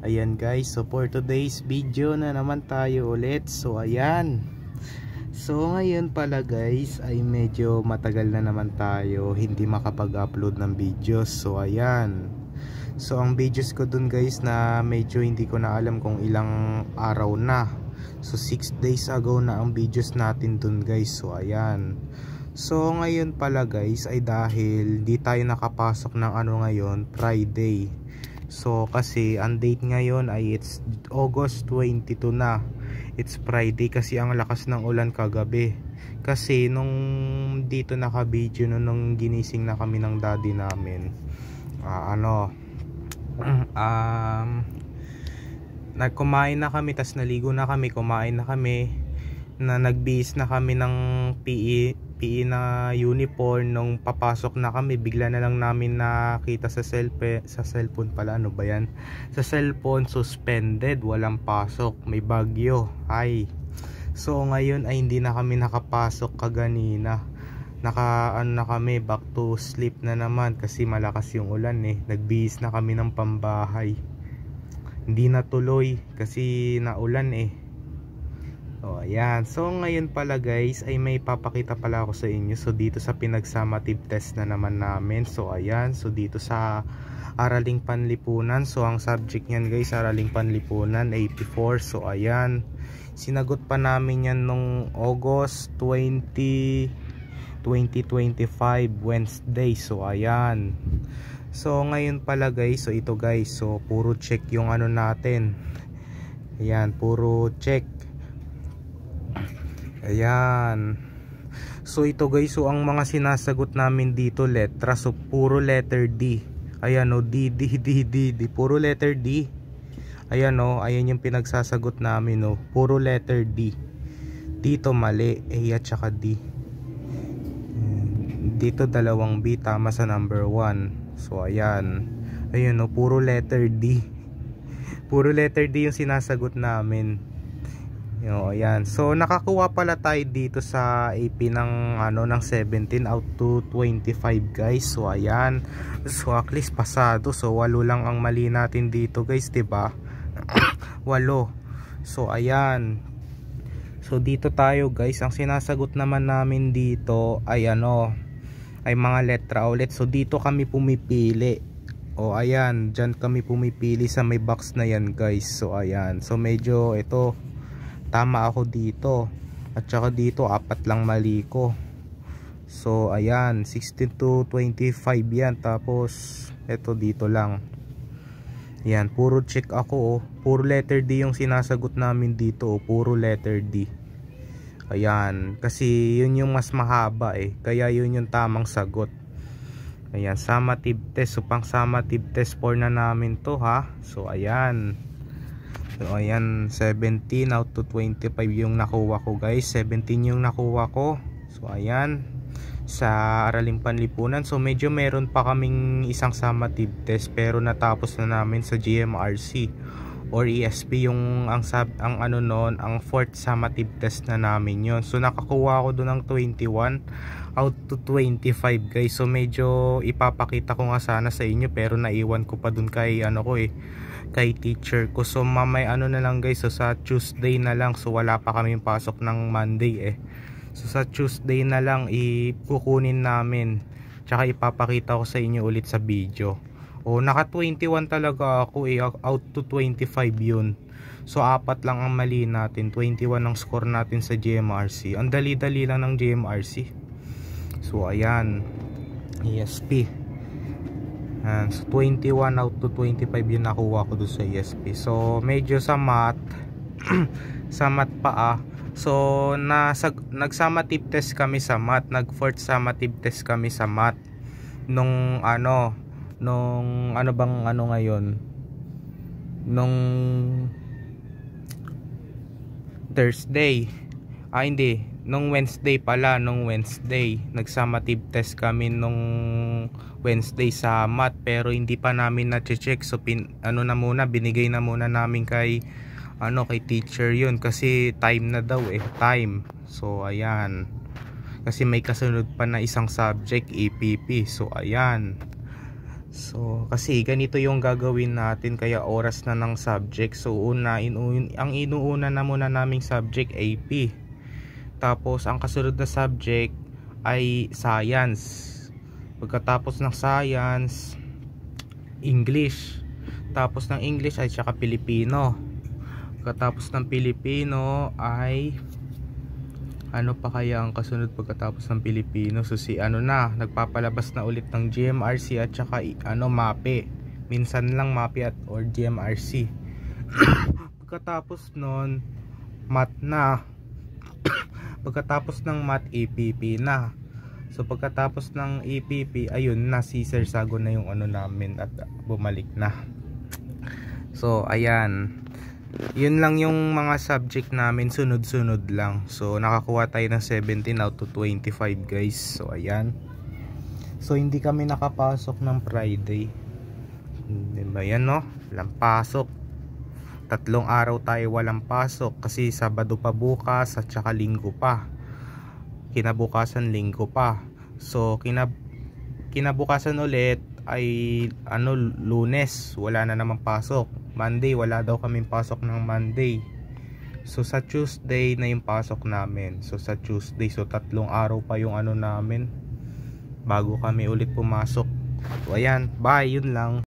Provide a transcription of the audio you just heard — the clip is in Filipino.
Ayan guys, so for today's video na naman tayo ulit. So ayan. So ngayon pala guys ay medyo matagal na naman tayo hindi makapag-upload ng videos. So ayan. So ang videos ko dun guys na medyo hindi ko na alam kung ilang araw na. So 6 days ago na ang videos natin dun guys. So ayan. So ngayon pala guys ay dahil di tayo nakapasok ng ngayon, Friday. So kasi ang date ngayon ay it's August 22 na. It's Friday kasi ang lakas ng ulan kagabi. Kasi nung dito naka-video nung ginising na kami ng daddy namin. Nagkumain na kami, tas naligo na kami, kumain na kami, na nagbihis na kami ng PE na uniform. Nung papasok na kami, bigla na lang namin nakita sa cellphone pala, ano ba yan? Sa cellphone, suspended, walang pasok, may bagyo. Ay, so ngayon ay hindi na kami nakapasok kaganina. Na kami, back to sleep na naman kasi malakas yung ulan eh. Nagbihis na kami ng pambahay, hindi natuloy kasi naulan eh. So ayan, so ngayon pala guys ay may papakita pala ako sa inyo. So dito sa pinagsamative test na naman namin. So ayan, so dito sa Araling Panlipunan. So ang subject niyan guys, Araling Panlipunan 84. So ayan, sinagot pa namin yan nung August 20, 2025 Wednesday. So ayan, so ngayon pala guys, so ito guys, so puro check yung natin. Ayan, puro check. Ayan. So ito guys, so ang mga sinasagot namin dito letra, so puro letter D. Ayan o, D, puro letter D. Ayan o, ayan yung pinagsasagot namin o, puro letter D. Dito mali, A at saka D. Dito dalawang B, tama sa number 1. So ayan, ayan o, puro letter D. Puro letter D yung sinasagot namin. Ayan. So nakakuha pala tayo dito sa AP ng ng 17 out to 25 guys. So ayan. So at least pasado. So 8 lang ang mali natin dito guys, 'di ba? 8. So ayan. So dito tayo guys, ang sinasagot naman namin dito ay ay mga letra ulit. So dito kami pumipili. O ayan, diyan kami pumipili sa may box na yan guys. So ayan. So medyo ito tama ako dito, at saka dito 4 lang mali ko. So ayan, 16 to 25 yan. Tapos eto dito lang. Ayan, puro check ako puro letter D yung sinasagot namin dito puro letter D. Ayan, kasi yun yung mas mahaba eh, kaya yun yung tamang sagot. Ayan, summative test. So pang summative test 4 na namin to ha. So ayan. So ayan, 17 out to 25 yung nakuha ko guys. 17 yung nakuha ko. So ayan, sa Araling Panlipunan. So medyo meron pa kaming isang summative test, pero natapos na namin sa GMRC or ESP yung ang 4th summative test na namin yon. So nakakuha ako doon ng 21 out to 25 guys. So medyo ipapakita ko nga sana sa inyo, pero naiwan ko pa doon kay kay teacher ko. So mamay na lang guys, so sa Tuesday na lang. So wala pa kaming pasok ng Monday eh. So sa Tuesday na lang ikukunin namin, tsaka ipapakita ko sa inyo ulit sa video. Naka 21 talaga ako out to 25 yun. So 4 lang ang mali natin, 21 ang score natin sa GMRC. Ang dali-dali lang ng GMRC. So ayan, ESP. So 21 out to 25 yung nakuha ko doon sa ESP. So medyo sa math sa math pa So nag-summative test kami sa math, nag-4th summative test kami sa math nung ngayon, nung Thursday. Hindi, nung Wednesday pala. Nung Wednesday nag-summative test kami nung Wednesday sa math, pero hindi pa namin na-check. So binigay na muna namin kay teacher yun, kasi time na daw time. So ayan, kasi may kasunod pa na isang subject, EPP. So ayan, So kasi ganito yung gagawin natin, kaya oras na ng subject. So ang inuuna na muna naming subject AP, tapos ang kasunod na subject ay science. Pagkatapos ng science, English. Tapos ng English ay tsaka Pilipino. Pagkatapos ng Pilipino ay ano pa kaya ang kasunod pagkatapos ng Pilipino? So nagpapalabas na ulit ng GMRC at saka MAPE. Minsan lang MAPE at or GMRC. Pagkatapos nun, math na. Pagkatapos ng math, EPP na. So pagkatapos ng EPP, ayun na, si Sir Sago na yung namin at bumalik na. So ayan, yun lang yung mga subject namin, sunod-sunod lang. So nakakuha tayo ng 17 out of 25 guys. So ayan. So hindi kami nakapasok ng Friday. Diba yan no? Walang pasok. 3 araw tayo walang pasok kasi Sabado pa bukas at saka Linggo pa. Kinabukasan Linggo pa. So kinabukasan ulit ay Lunes, wala na namang pasok. Monday, wala daw kaming pasok ng Monday. So sa Tuesday na yung pasok namin. So sa Tuesday, so 3 araw pa yung namin bago kami ulit pumasok. So ayan, bye, yun lang.